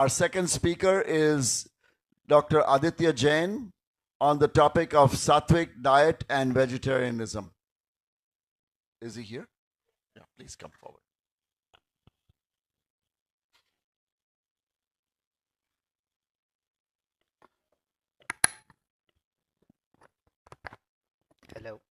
Our second speaker is Dr. Aditya Jain on the topic of Satvik Diet and Vegetarianism. Is he here? Yeah, please come forward. Hello.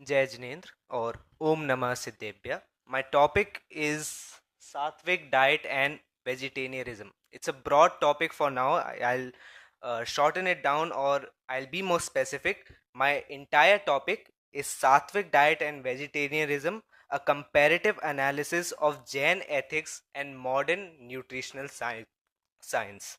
Jai Jinendra or Om Namah Siddhebhya. My topic is Sattvic Diet and Vegetarianism. It's a broad topic for now. I'll shorten it down, or I'll be more specific. My entire topic is Sattvic Diet and Vegetarianism, a comparative analysis of Jain ethics and modern nutritional science.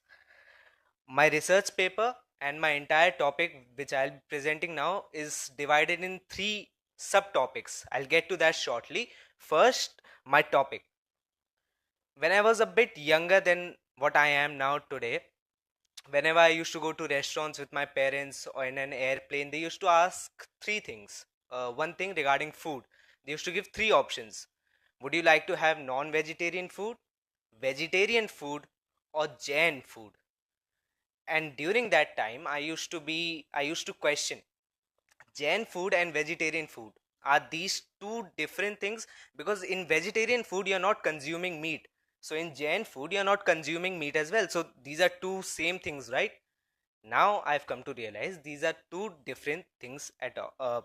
My research paper and my entire topic, which I'll be presenting now, is divided in three subtopics. I'll get to that shortly. First, my topic. When I was a bit younger than what I am now today, whenever I used to go to restaurants with my parents or in an airplane, they used to ask three things. One thing regarding food, they used to give three options. Would you like to have non vegetarian food, vegetarian food, or Jain food? And during that time, I used to question, Jain food and vegetarian food, are these two different things? Because in vegetarian food you're not consuming meat, so in Jain food you're not consuming meat as well, so these are two same things, right? Now I've come to realize these are two different things at all,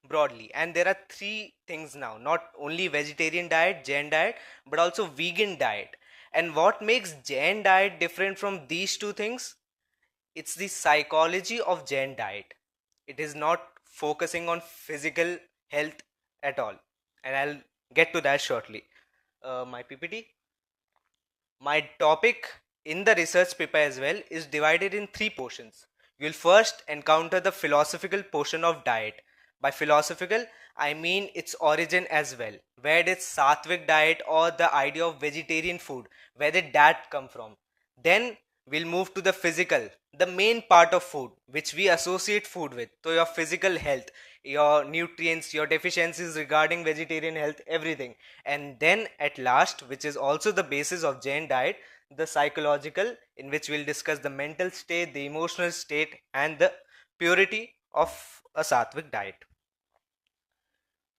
broadly. And there are three things now, not only vegetarian diet, Jain diet, but also vegan diet. And what makes Jain diet different from these two things? It's the psychology of Jain diet. It is not focusing on physical health at all. And I'll get to that shortly. My PPT. My topic in the research paper as well is divided in three portions. You'll first encounter the philosophical portion of diet. By philosophical, I mean its origin as well. Where did Sattvic diet or the idea of vegetarian food, where did that come from? Then we'll move to the physical, the main part of food, which we associate food with. So your physical health, your nutrients, your deficiencies regarding vegetarian health, everything. And then at last, which is also the basis of Jain diet, the psychological, in which we'll discuss the mental state, the emotional state, and the purity of a Sattvic diet.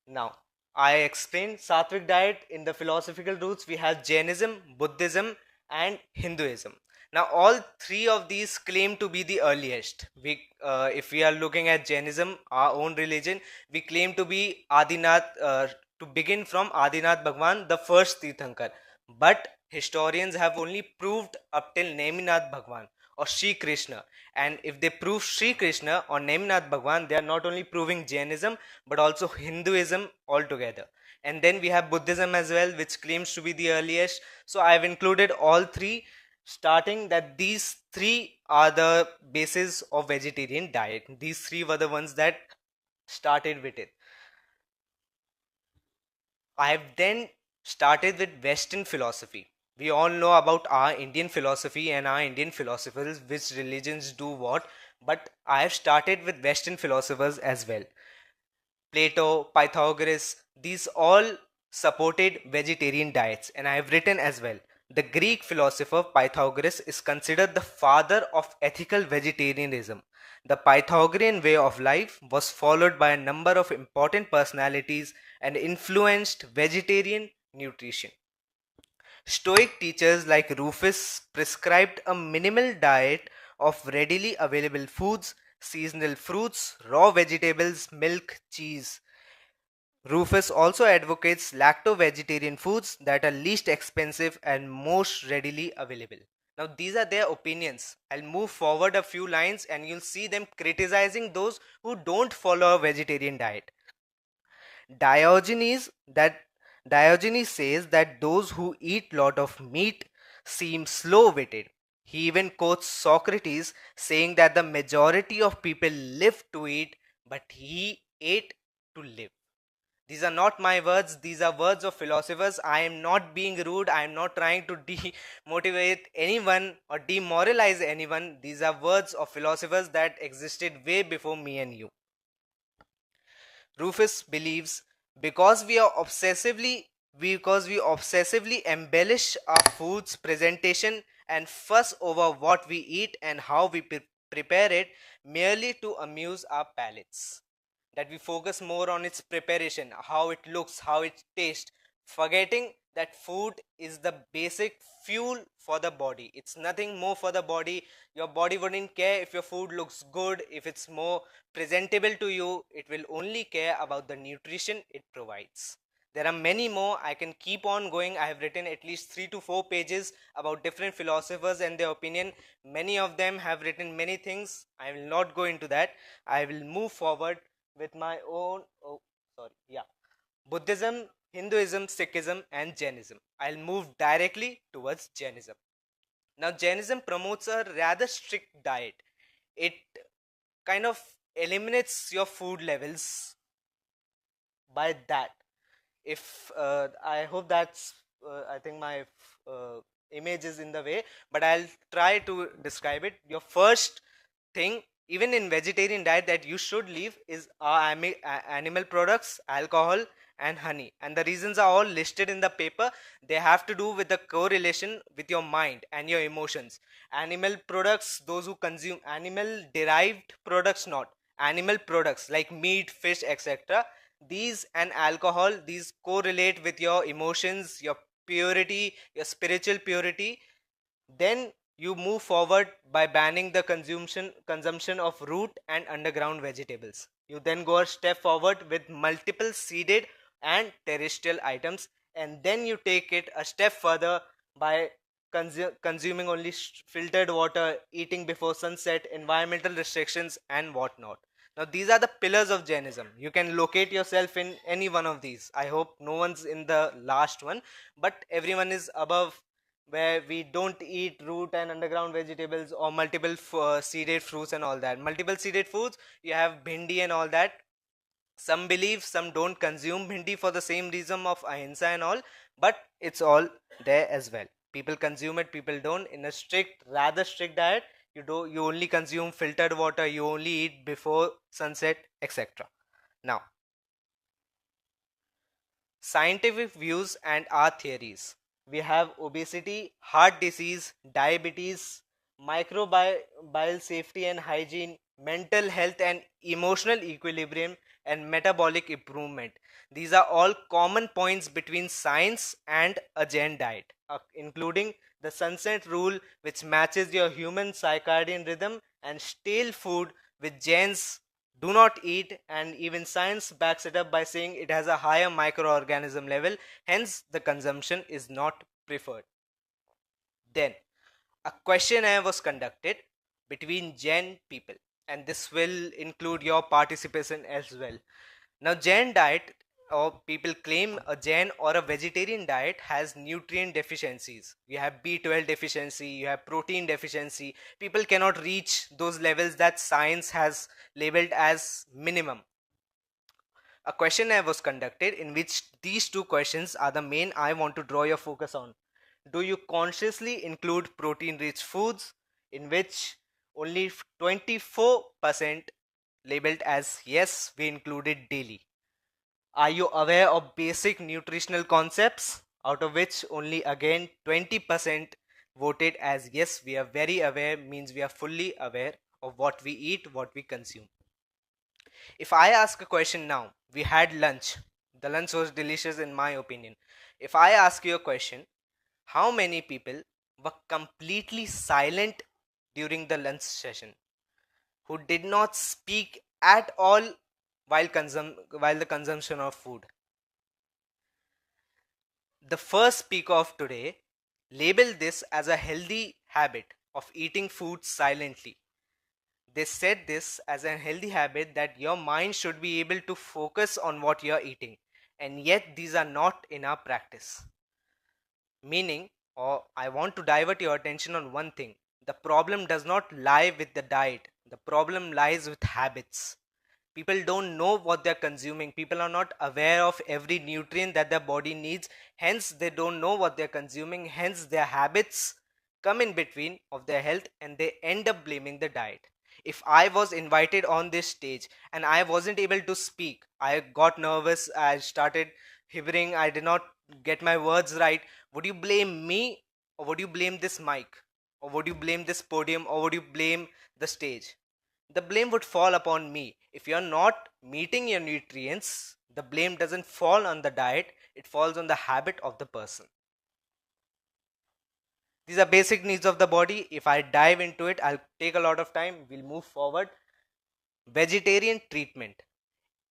Now, I explained Sattvic diet. In the philosophical roots, we have Jainism, Buddhism, and Hinduism. Now, all three of these claim to be the earliest. If we are looking at Jainism, our own religion, we claim to be Adinath, to begin from Adinath Bhagwan, the first Tirthankar. But historians have only proved up till Neminath Bhagwan or Sri Krishna. And if they prove Sri Krishna or Neminath Bhagwan, they are not only proving Jainism but also Hinduism altogether. And then we have Buddhism as well, which claims to be the earliest. So I've included all three, starting that these three are the basis of vegetarian diet. These three were the ones that started with it. I have then started with Western philosophy. We all know about our Indian philosophy and our Indian philosophers, which religions do what, but I have started with Western philosophers as well. Plato, Pythagoras, these all supported vegetarian diets, and I have written as well. The Greek philosopher Pythagoras is considered the father of ethical vegetarianism. The Pythagorean way of life was followed by a number of important personalities and influenced vegetarian nutrition. Stoic teachers like Rufus prescribed a minimal diet of readily available foods, seasonal fruits, raw vegetables, milk, cheese. Rufus also advocates lacto-vegetarian foods that are least expensive and most readily available. Now, these are their opinions. I'll move forward a few lines and you'll see them criticizing those who don't follow a vegetarian diet. Diogenes that Diogenes says that those who eat lot of meat seem slow-witted. He even quotes Socrates saying that the majority of people live to eat, but he ate to live. These are not my words, these are words of philosophers. I am not being rude, I am not trying to demotivate anyone or demoralize anyone. These are words of philosophers that existed way before me and you. Rufus believes because we are obsessively because we obsessively embellish our food's presentation and fuss over what we eat and how we prepare it merely to amuse our palates. That we focus more on its preparation, how it looks, how it tastes, forgetting that food is the basic fuel for the body. It's nothing more for the body. Your body wouldn't care if your food looks good, if it's more presentable to you. It will only care about the nutrition it provides. There are many more. I can keep on going. I have written at least 3 to 4 pages about different philosophers and their opinion. Many of them have written many things. I will not go into that. I will move forward with my own. Oh, sorry. Yeah. Buddhism, Hinduism, Sikhism, and Jainism. I'll move directly towards Jainism. Now, Jainism promotes a rather strict diet. It kind of eliminates your food levels by that. If I hope that's I think my image is in the way, but I'll try to describe it. Your first thing, even in vegetarian diet, that you should leave is animal products, alcohol, and honey. And the reasons are all listed in the paper. They have to do with the correlation with your mind and your emotions. Animal products, those who consume animal derived products, not animal products like meat, fish, etc. These and alcohol, these correlate with your emotions, your purity, your spiritual purity. Then you move forward by banning the consumption of root and underground vegetables. You then go a step forward with multiple seeded and terrestrial items, and then you take it a step further by consuming only filtered water, eating before sunset, environmental restrictions, and whatnot. Now, these are the pillars of Jainism. You can locate yourself in any one of these. I hope no one's in the last one, but everyone is above, where we don't eat root and underground vegetables or multiple seeded fruits and all that. Multiple seeded foods, you have bhindi and all that. Some believe, some don't consume bhindi for the same reason of ahimsa and all, but it's all there as well. People consume it, people don't. In a strict, rather strict diet, you only consume filtered water, you only eat before sunset, etc. Now, scientific views and our theories. We have obesity, heart disease, diabetes, microbial safety and hygiene, mental health and emotional equilibrium, and metabolic improvement. These are all common points between science and a Jain diet, including the sunset rule, which matches your human circadian rhythm, and stale food, which Jains do not eat, and even science backs it up by saying it has a higher microorganism level, hence the consumption is not preferred. Then a questionnaire was conducted between Jain people, and this will include your participation as well. Now, Jain diet, or people claim a Jain or a vegetarian diet, has nutrient deficiencies. You have B12 deficiency, you have protein deficiency. People cannot reach those levels that science has labeled as minimum. A questionnaire was conducted in which these two questions are the main I want to draw your focus on. Do you consciously include protein rich foods, in which only 24% labeled as yes, we include it daily? Are you aware of basic nutritional concepts, out of which only again 20% voted as yes, we are very aware, means we are fully aware of what we eat, what we consume? If I ask a question now, we had lunch. The lunch was delicious in my opinion. If I ask you a question, how many people were completely silent during the lunch session, who did not speak at all while the consumption of food? The first speaker of today labeled this as a healthy habit of eating food silently. They said this as a healthy habit, that your mind should be able to focus on what you're eating, and yet these are not in our practice. Meaning, or I want to divert your attention on one thing: the problem does not lie with the diet, the problem lies with habits. People don't know what they're consuming. People are not aware of every nutrient that their body needs. Hence, they don't know what they're consuming. Hence, their habits come in between of their health, and they end up blaming the diet. If I was invited on this stage and I wasn't able to speak, I got nervous, I started shivering, I did not get my words right, would you blame me, or would you blame this mic, or would you blame this podium, or would you blame the stage? The blame would fall upon me. If you're not meeting your nutrients, the blame doesn't fall on the diet, it falls on the habit of the person. These are basic needs of the body. If I dive into it, I'll take a lot of time. We'll move forward. Vegetarian treatment.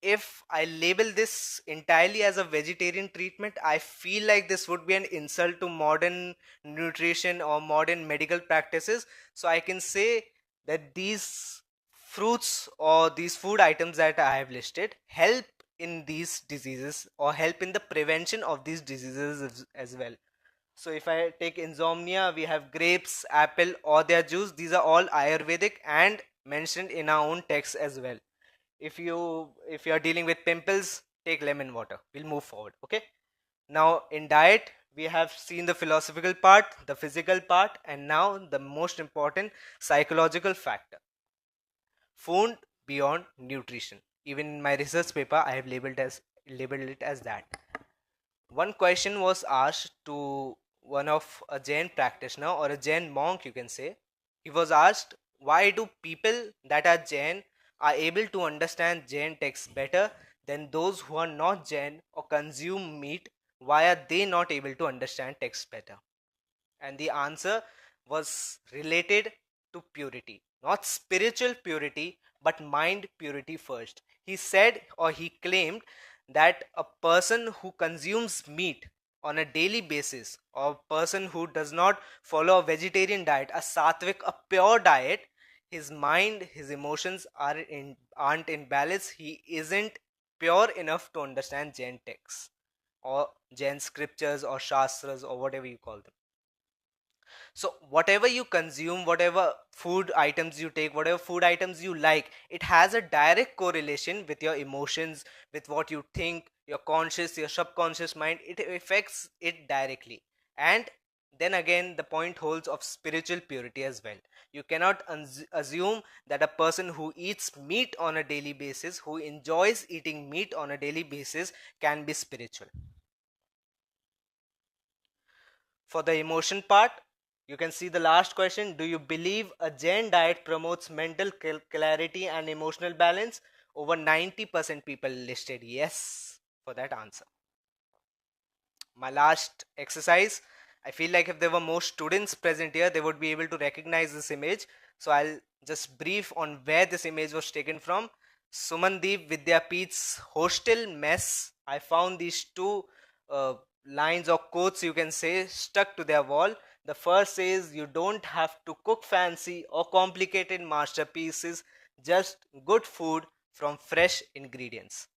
If I label this entirely as a vegetarian treatment, I feel like this would be an insult to modern nutrition or modern medical practices. So I can say that these fruits or these food items that I have listed help in these diseases or help in the prevention of these diseases as well. So if I take insomnia, we have grapes, apple, or their juice. These are all Ayurvedic and mentioned in our own text as well. If you are dealing with pimples, take lemon water. We'll move forward. Okay. Now in diet, we have seen the philosophical part, the physical part, and now the most important psychological factor. Food beyond nutrition. Even in my research paper, I have labeled it as that. One question was asked to one of a Jain practitioner or a Jain monk, you can say. He was asked, why do people that are Jain are able to understand Jain texts better than those who are not Jain or consume meat? Why are they not able to understand texts better? And the answer was related to purity, not spiritual purity, but mind purity first. He said, or he claimed, that a person who consumes meat on a daily basis, or a person who does not follow a vegetarian diet, a sattvic, a pure diet, his mind, his emotions aren't in balance. He isn't pure enough to understand Jain texts or Jain scriptures or shastras or whatever you call them. So whatever you consume, whatever food items you take, whatever food items you like, it has a direct correlation with your emotions, with what you think, your conscious, your subconscious mind. It affects it directly. And then again, the point holds of spiritual purity as well. You cannot assume that a person who eats meat on a daily basis, who enjoys eating meat on a daily basis, can be spiritual. For the emotion part, you can see the last question. Do you believe a Jain diet promotes mental clarity and emotional balance? Over 90% people listed yes for that answer. My last exercise, I feel like if there were more students present here, they would be able to recognize this image. So I'll just brief on where this image was taken from. Sumandeep Vidhyapeeth's hostel mess. I found these two lines or quotes, you can say, stuck to their wall. The first says, you don't have to cook fancy or complicated masterpieces, just good food from fresh ingredients.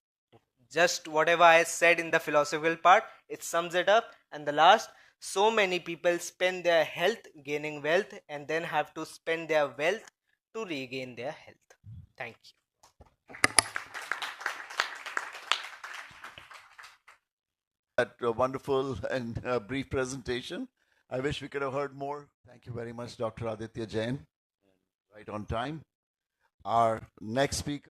Just whatever I said in the philosophical part, it sums it up. And the last, so many people spend their health gaining wealth and then have to spend their wealth to regain their health. Thank you. That wonderful and brief presentation. I wish we could have heard more. Thank you very much, Dr. Aditya Jain. Right on time. Our next speaker.